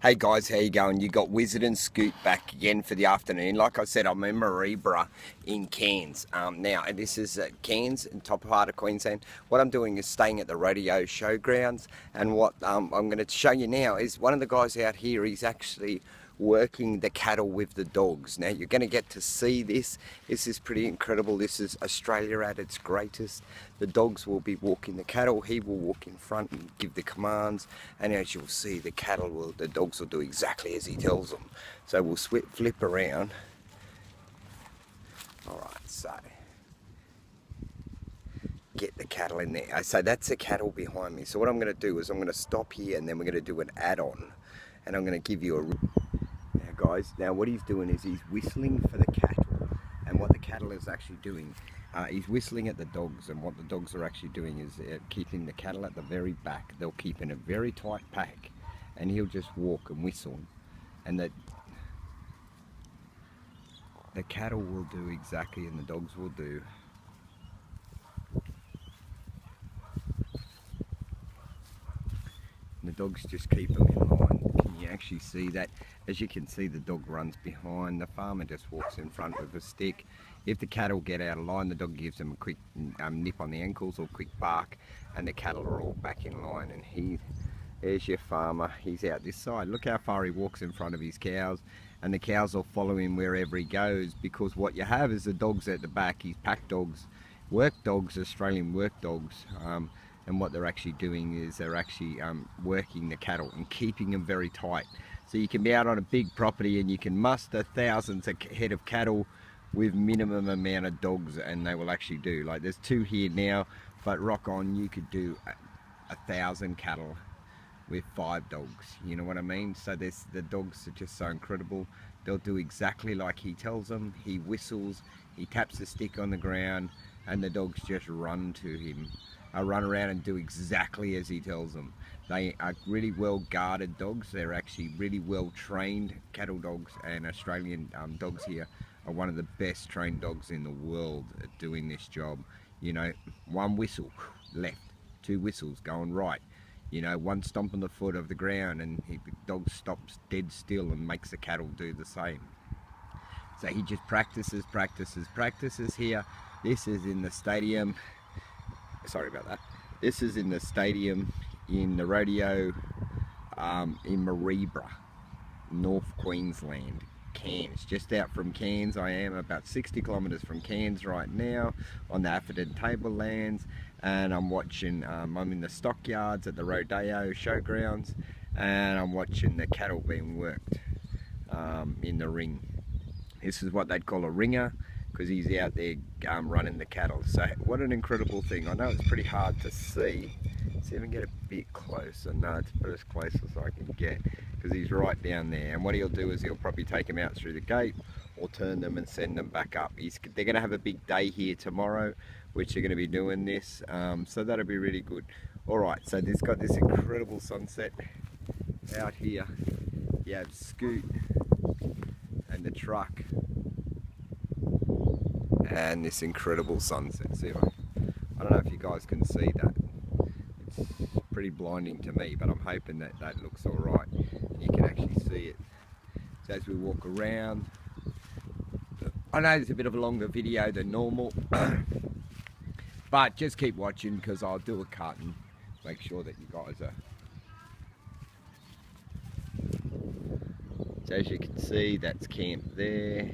Hey guys, how you going? You got Wizard and Scoot back again for the afternoon. Like I said, I'm in Mareeba in Cairns. Now, this is Cairns, in top part of Queensland. What I'm doing is staying at the rodeo showgrounds, and what I'm going to show you now is one of the guys out here. He's actually working the cattle with the dogs. Now you're going to get to see this. This is pretty incredible. This is Australia at its greatest. The dogs will be walking the cattle. He will walk in front and give the commands, and as you'll see, the dogs will do exactly as he tells them. So we'll flip around. All right, so get the cattle in there. So that's the cattle behind me. So what I'm going to do is I'm going to stop here, and then we're going to do an add-on, and I'm going to give you a guys. Now what he's doing is he's whistling for the cattle, and what the cattle is actually doing, he's whistling at the dogs, and what the dogs are actually doing is keeping the cattle at the very back. They'll keep in a very tight pack, and he'll just walk and whistle, and the cattle will do exactly, and the dogs will do. And the dogs just keep them in line. You actually see that. As you can see, the dog runs behind, the farmer just walks in front with a stick. If the cattle get out of line, the dog gives them a quick nip on the ankles or quick bark, and the cattle are all back in line. And there's your farmer, he's out this side. Look how far he walks in front of his cows, and the cows will follow him wherever he goes, because what you have is the dogs at the back, his pack dogs, work dogs, Australian work dogs. And what they're actually doing is they're actually working the cattle and keeping them very tight. So you can be out on a big property and you can muster thousands of head of cattle with minimum amount of dogs, and they will actually do. Like there's 2 here now, but rock on, you could do 1,000 cattle with 5 dogs. You know what I mean? So the dogs are just so incredible. They'll do exactly like he tells them. He whistles, he taps the stick on the ground, and the dogs just run to him. Run around and do exactly as he tells them. They are really well guarded dogs. They're actually really well trained cattle dogs, and Australian dogs here are one of the best trained dogs in the world at doing this job. You know, 1 whistle, left, 2 whistles, going right. You know, 1 stomp on the foot of the ground, and the dog stops dead still and makes the cattle do the same. So he just practices here. This is in the stadium. Sorry about that. This is in the stadium in the rodeo in Mareeba, North Queensland, Cairns. Just out from Cairns. I am about 60 kilometres from Cairns right now on the Atherton Tablelands, and I'm watching, I'm in the stockyards at the rodeo showgrounds, and I'm watching the cattle being worked in the ring. This is what they'd call a ringer, because he's out there running the cattle. So what an incredible thing. I know it's pretty hard to see. See if I can get a bit closer. No, it's about as close as I can get, because he's right down there. And what he'll do is he'll probably take them out through the gate or turn them and send them back up. They're going to have a big day here tomorrow, which they're going to be doing this. So that'll be really good. Alright, so this got this incredible sunset out here. You have Scoot and the truck, and this incredible sunset. See, I don't know if you guys can see that. It's pretty blinding to me, but I'm hoping that that looks all right. You can actually see it. So as we walk around, I know it's a bit of a longer video than normal, but just keep watching, because I'll do a cut and make sure that you guys are. So as you can see, that's camp there,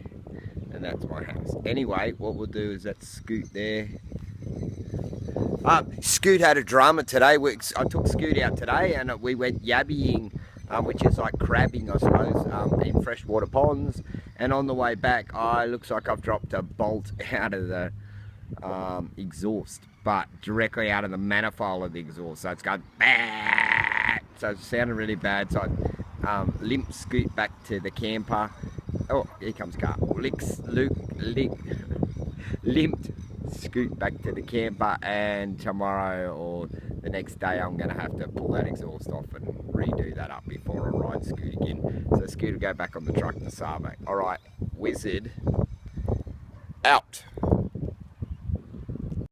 and that's my house. Anyway, what we'll do is that Scoot there. Scoot had a drama today. I took Scoot out today, and we went yabbying, which is like crabbing, I suppose, in freshwater ponds. And on the way back, looks like I've dropped a bolt out of the exhaust, but directly out of the manifold of the exhaust. So it's going bad. So it sounded really bad. So I limped Scoot back to the camper. Oh, here comes a car. Limped Scoot back to the camper, and tomorrow or the next day I'm going to have to pull that exhaust off and redo that up before I ride Scoot again. So Scoot will go back on the truck to Savo. Alright, Wizard out.